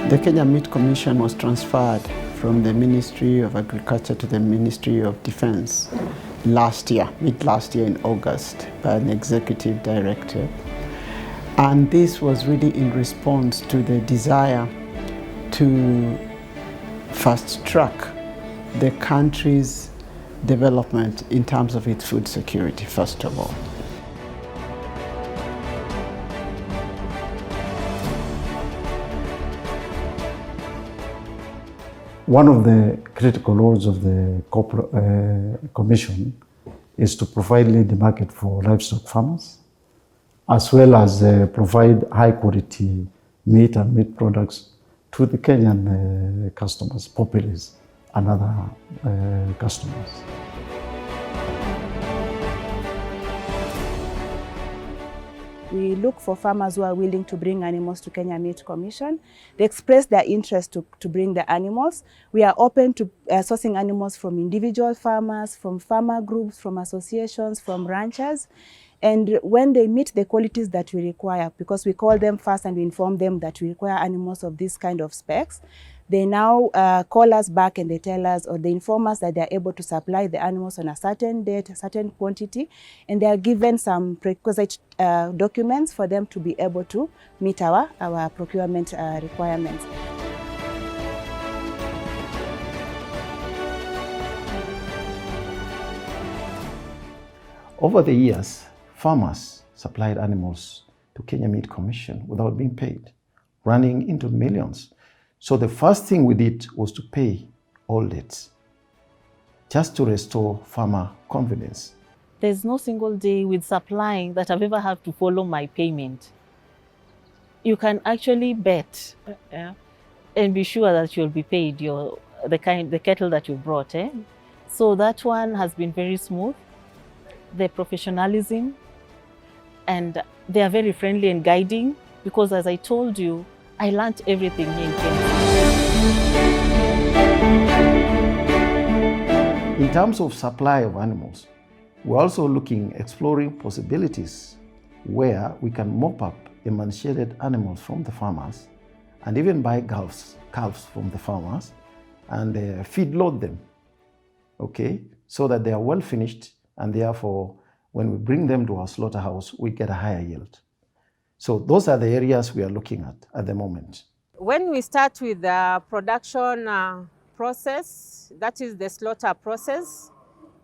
The Kenya Meat Commission was transferred from the Ministry of Agriculture to the Ministry of Defense last year in August, by an executive director. And this was really in response to the desire to fast track the country's development in terms of its food security, first of all. One of the critical roles of the Commission is to provide lead market for livestock farmers, as well as provide high quality meat and meat products to the Kenyan customers, populace and other customers. We look for farmers who are willing to bring animals to Kenya Meat Commission. They express their interest to bring the animals. We are open to sourcing animals from individual farmers, from farmer groups, from associations, from ranchers. And when they meet the qualities that we require, because we call them first and we inform them that we require animals of this kind of specs, they now call us back and they tell us, or they inform us that they are able to supply the animals on a certain date, a certain quantity, and they are given some prerequisite documents for them to be able to meet our procurement requirements. Over the years, farmers supplied animals to Kenya Meat Commission without being paid, running into millions. So the first thing we did was to pay all debts, just to restore farmer confidence. There's no single day with supplying that I've ever had to follow my payment. You can actually bet and be sure that you'll be paid the cattle that you brought. So that one has been very smooth. The professionalism, and they are very friendly and guiding, because as I told you, I learned everything here in Kenya. In terms of supply of animals, we're also exploring possibilities where we can mop up emancipated animals from the farmers and even buy calves from the farmers and feedload them, okay, so that they are well finished, and therefore when we bring them to our slaughterhouse, we get a higher yield. So those are the areas we are looking at the moment. When we start with the production process, that is the slaughter process,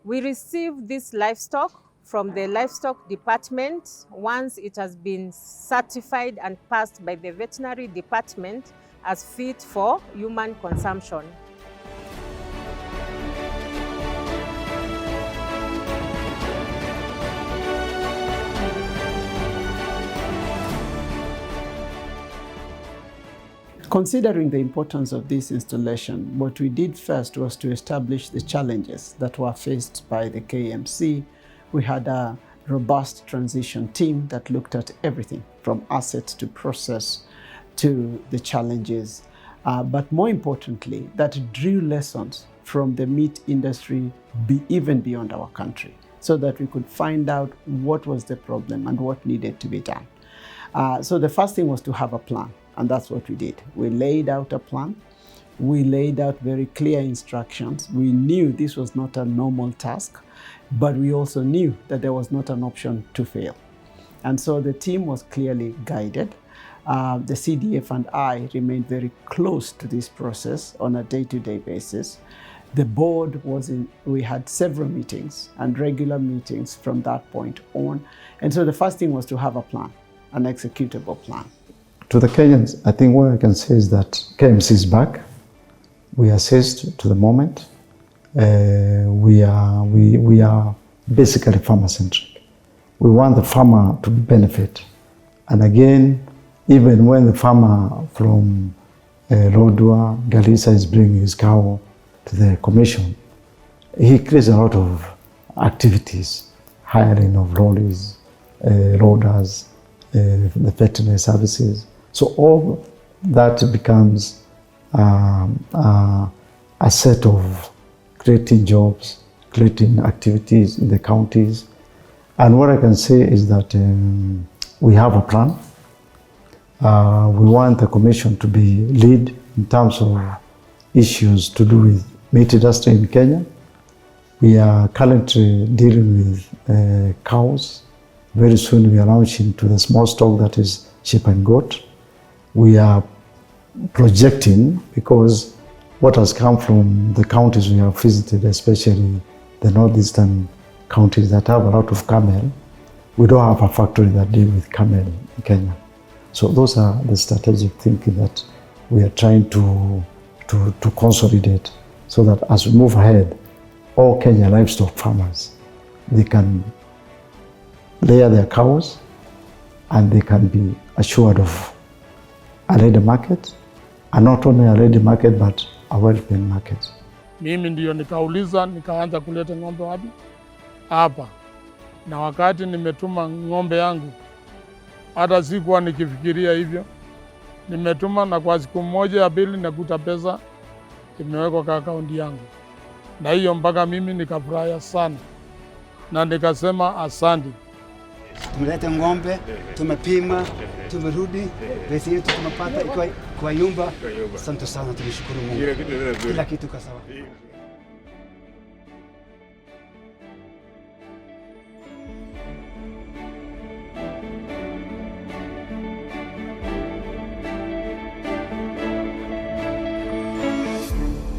we receive this livestock from the livestock department once it has been certified and passed by the veterinary department as fit for human consumption. Considering the importance of this installation, what we did first was to establish the challenges that were faced by the KMC. We had a robust transition team that looked at everything from assets to process to the challenges, but more importantly, that drew lessons from the meat industry even beyond our country, so that we could find out what was the problem and what needed to be done. So the first thing was to have a plan. And that's what we did. We laid out a plan. We laid out very clear instructions. We knew this was not a normal task, but we also knew that there was not an option to fail. And so the team was clearly guided. The CDF and I remained very close to this process on a day-to-day basis. The board we had several meetings and regular meetings from that point on. And so the first thing was to have a plan, an executable plan. To the Kenyans, I think what I can say is that KMC is back. We are seized to the moment. We are basically farmer-centric. We want the farmer to benefit. And again, even when the farmer from Lodwar, Garissa is bringing his cow to the commission, he creates a lot of activities, hiring of lorries, loaders, the veterinary services. So all that becomes a set of creating jobs, creating activities in the counties. And what I can say is that we have a plan. We want the Commission to be lead in terms of issues to do with meat industry in Kenya. We are currently dealing with cows. Very soon we are launching to the small stock, that is sheep and goat. We are projecting, because what has come from the counties we have visited, especially the northeastern counties that have a lot of camel, we don't have a factory that deals with camel in Kenya. So those are the strategic thinking that we are trying to consolidate, so that as we move ahead, all Kenya livestock farmers, they can layer their cows and they can be assured of a ready market, and not only a ready market but a well-paying market. Mimi ndio nikauliza, nikaanza kuleta ng'ombe wapi? Hapa. Na wakati nimetuma ng'ombe yangu, hata sikuwa nikifikiria hivyo. Nimetuma na kwa siku moja ya pili nakuta pesa imewekwa kwa akaunti yangu. Na hiyo mpaka mimi nikafurahia sana. Na nikasema asante. Tumeleta ng'ombe, tumepima, tumerudi, pesa yetu tumepata kwa nyumba. Asante sana, tunashukuru Mungu. Kila kitu kwa sawa.